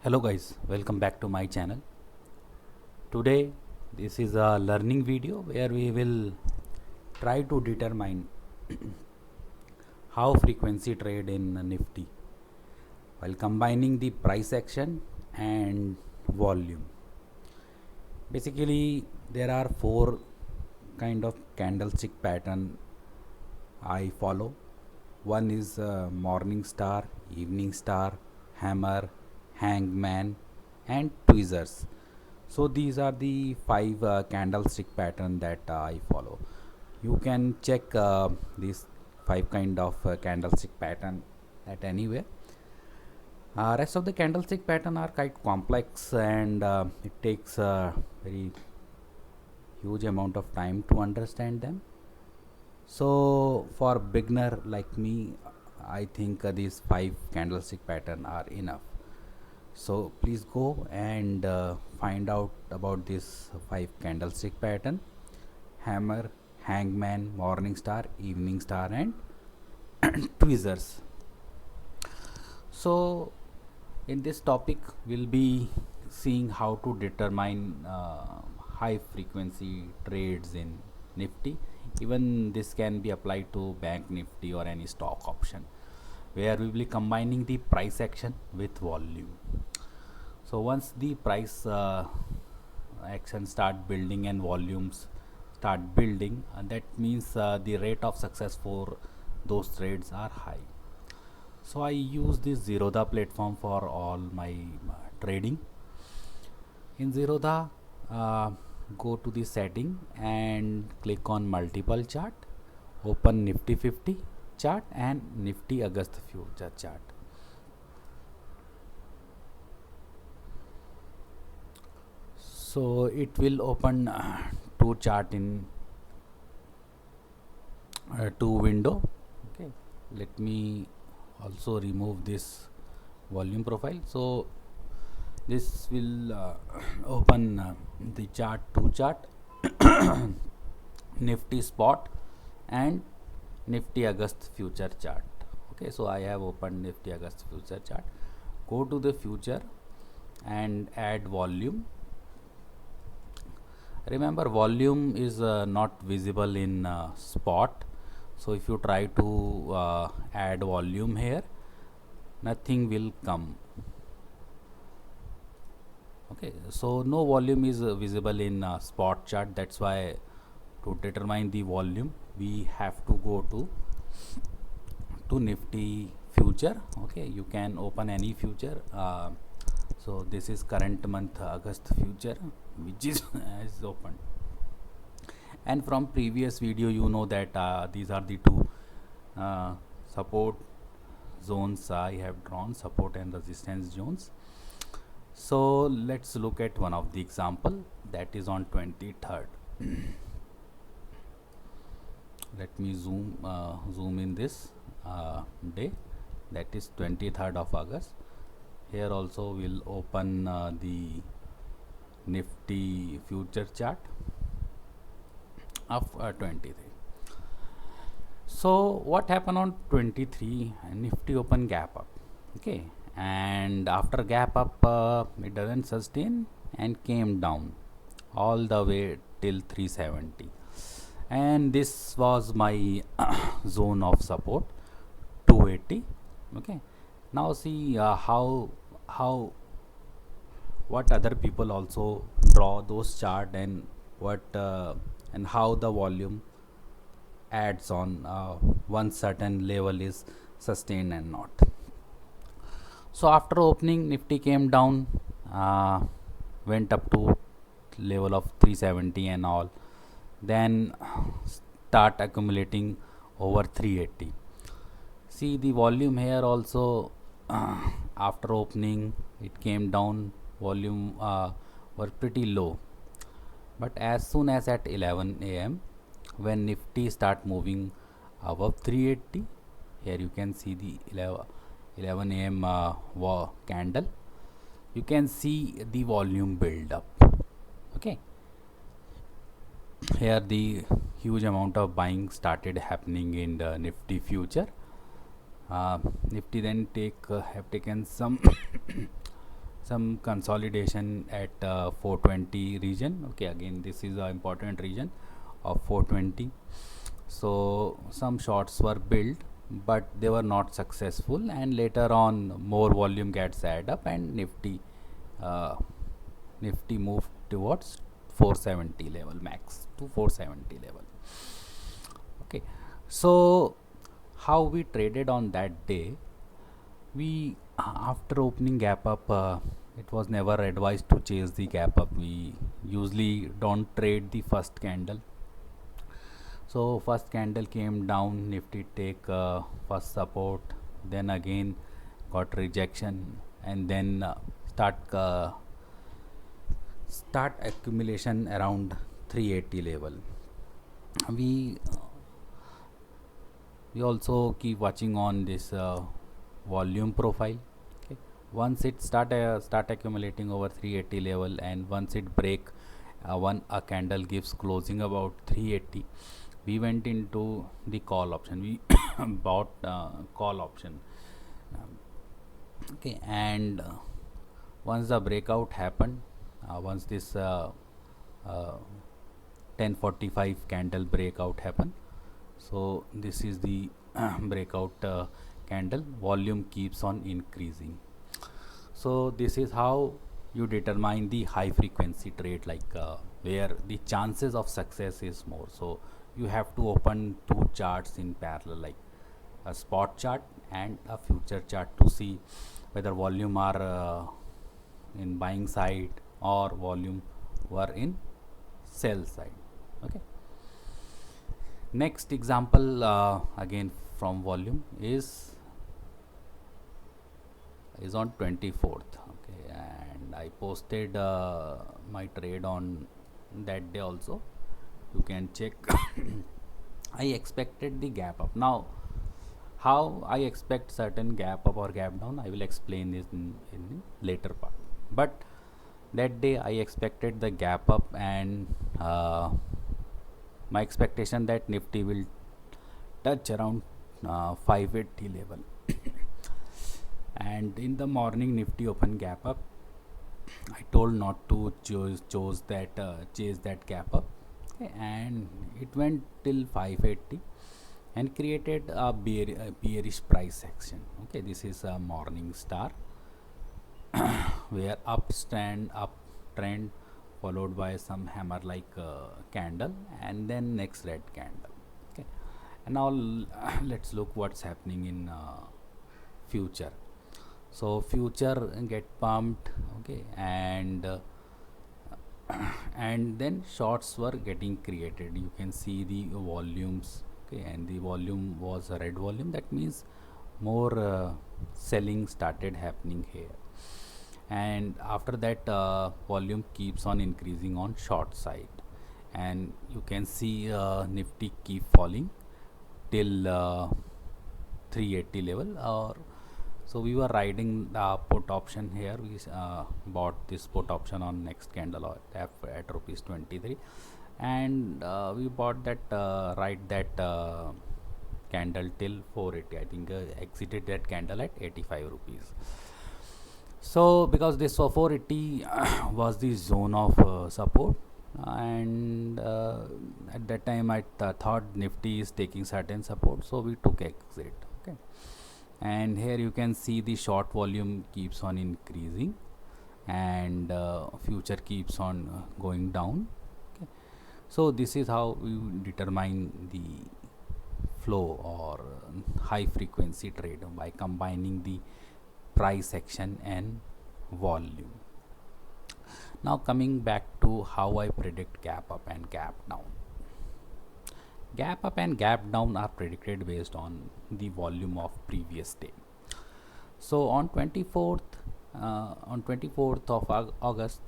Hello guys, welcome back to my channel. Today this is a learning video where we will try to determine how frequency trade in Nifty while combining the price action and volume. Basically there are four kind of candlestick pattern I follow. One is morning star, evening star, hammer, hangman and tweezers. So these are the five candlestick pattern that I follow. You can check these five kind of candlestick pattern at anywhere. Rest of the candlestick pattern are quite complex and it takes a very huge amount of time to understand them. So for beginner like me, I think these five candlestick pattern are enough. So please go and find out about this five candlestick pattern: hammer, hangman, morning star, evening star and tweezers. So in this topic we'll be seeing how to determine high frequency trades in Nifty. Even this can be applied to bank Nifty or any stock option, where we will be combining the price action with volume. So once the price action start building and volumes start building, that means the rate of success for those trades are high. So I use this Zerodha platform for all my trading. In Zerodha, go to the setting and click on multiple chart, open Nifty 50 chart and Nifty August future chart. So it will open two chart in two window. Okay, let me also remove this volume profile. So this will open the chart, two chart Nifty spot and Nifty August future chart. Okay, so I have opened Nifty August future chart. Go to the future and add volume. Remember, volume is not visible in spot. So if you try to add volume here, nothing will come. Okay, so no volume is visible in spot chart. That's why to determine the volume we have to go to Nifty future. Okay, you can open any future. So this is current month August future, which is opened. And from previous video you know that these are the two support zones I have drawn, support and resistance zones. So let's look at one of the example that is on 23rd. Let me zoom in this day, that is 23rd of August. Here also we'll open the Nifty future chart of 23. So what happened on 23? Nifty open gap up. Okay, and after gap up it doesn't sustain and came down all the way till 370, and this was my zone of support 280. Okay, now see what other people also draw those chart and what and how the volume adds on one certain level is sustained and not. So after opening, Nifty came down, went up to level of 370 and all, then start accumulating over 380. See the volume here also, after opening it came down, volume were pretty low, but as soon as at 11 a.m. when Nifty start moving above 380, here you can see the 11 a.m. Candle, you can see the volume build up. Okay, here the huge amount of buying started happening in the Nifty future. Nifty then have taken some some consolidation at 420 region. Okay, again this is an important region of 420. So some shorts were built, but they were not successful, and later on more volume gets add up, and uh, Nifty moved towards 470 level, max to 470 level. Okay, so how we traded on that day? We after opening gap up, it was never advised to chase the gap up. We usually don't trade the first candle. So first candle came down, Nifty take first support, then again got rejection, and then start accumulation around 380 level. We we also keep watching on this volume profile. Okay, once it start accumulating over 380 level, and once it break one a candle gives closing about 380, we went into the call option. We bought call option. Okay, and once the breakout happened, once this 1045 candle breakout happened, so this is the breakout candle, volume keeps on increasing. So this is how you determine the high frequency trade, like where the chances of success is more. So you have to open two charts in parallel, like a spot chart and a future chart, to see whether volume are in buying side or volume were in sell side. Okay, next example again from volume is on 24th. Okay, and I posted my trade on that day also, you can check. I expected the gap up. Now how I expect certain gap up or gap down, I will explain this in the later part. But that day I expected the gap up, and my expectation that Nifty will touch around 580 level. And in the morning Nifty open gap up. I told not to chase that gap up. Okay, and it went till 580 and created a bearish price action. Okay, this is a morning star where up trend followed by some hammer like candle, and then next red candle. Okay, and now let's look what's happening in future. So future get pumped. Okay, and and then shorts were getting created. You can see the volumes. Okay, and the volume was a red volume, that means more selling started happening here. And after that volume keeps on increasing on short side, and you can see Nifty keep falling till 380 level. Or so we were riding the put option here. We bought this put option on next candle at rupees 23, and we bought that ride that candle till 480. I think exited that candle at 85 rupees. So because this 480 was the zone of support, and at that time I thought Nifty is taking certain support, so we took exit. Okay, and here you can see the short volume keeps on increasing, and future keeps on going down. Okay, so this is how we determine the flow or high frequency trade, by combining the price action and volume. Now coming back to how I predict gap up and gap down. Gap up and gap down are predicted based on the volume of previous day. So on 24th of August,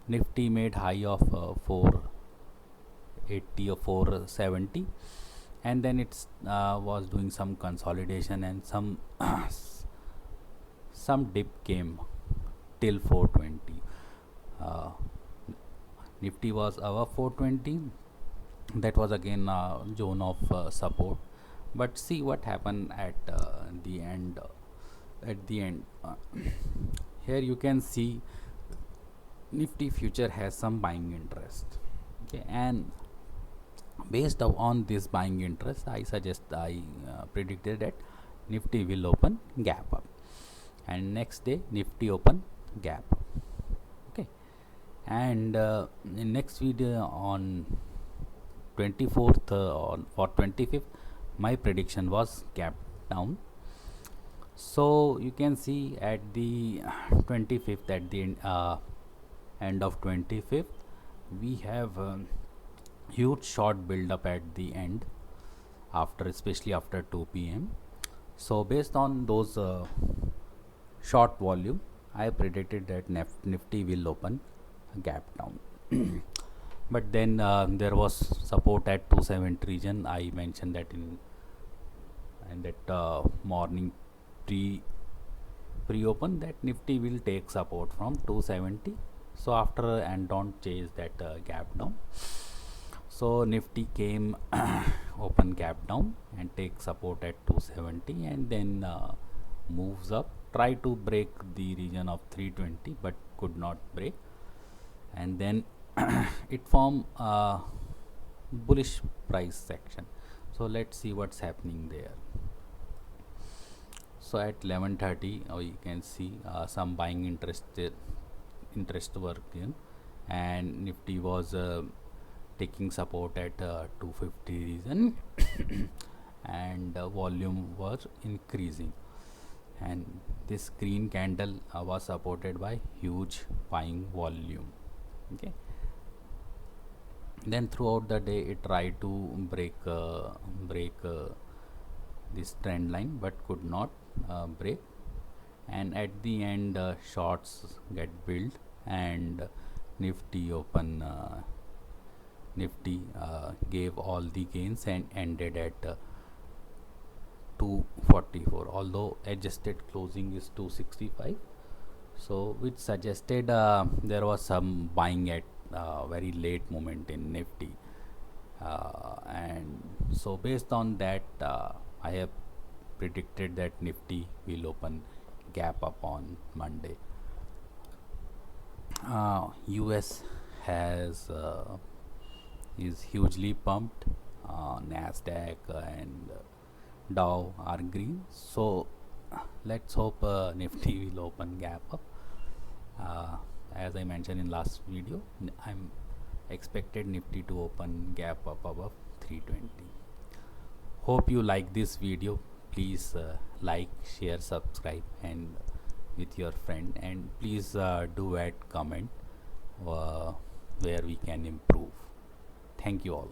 Nifty made high of 480 or 470, and then it's was doing some consolidation, and some dip came till 420. Nifty was above 420. That was again zone of support. But see what happened at the end. here you can see Nifty future has some buying interest. Okay, and based on this buying interest, I predicted that Nifty will open gap up, and next day Nifty open gap up. Okay, and in next video on 24th on for 25th, my prediction was gap down. So you can see at the 25th, at the end of 25th, we have huge short build up at the end, after especially after 2 p.m. So based on those short volume, I predicted that Nifty will open a gap down. But then there was support at 270 region. I mentioned that in that morning pre-open that Nifty will take support from 270. So after and don't chase that gap down. So Nifty came open gap down and take support at 270, and then moves up, try to break the region of 320 but could not break, and then it formed a bullish price section. So let's see what's happening there. So at 11:30 you can see some buying interest were given, and Nifty was taking support at 250 region and volume was increasing, and this green candle was supported by huge buying volume. Okay, then throughout the day it tried to break this trend line but could not break, and at the end shorts get built, and Nifty open Nifty gave all the gains and ended at 244, although adjusted closing is 265. So which suggested there was some buying at very late moment in Nifty, and so based on that I have predicted that Nifty will open gap up on Monday. US has is hugely pumped. Nasdaq and Dow are green, so let's hope Nifty will open gap up. As I mentioned in last video, I'm expected Nifty to open gap up above 320. Hope you like this video. Please like, share, subscribe, and with your friend, and please do add comment where we can improve. Thank you all.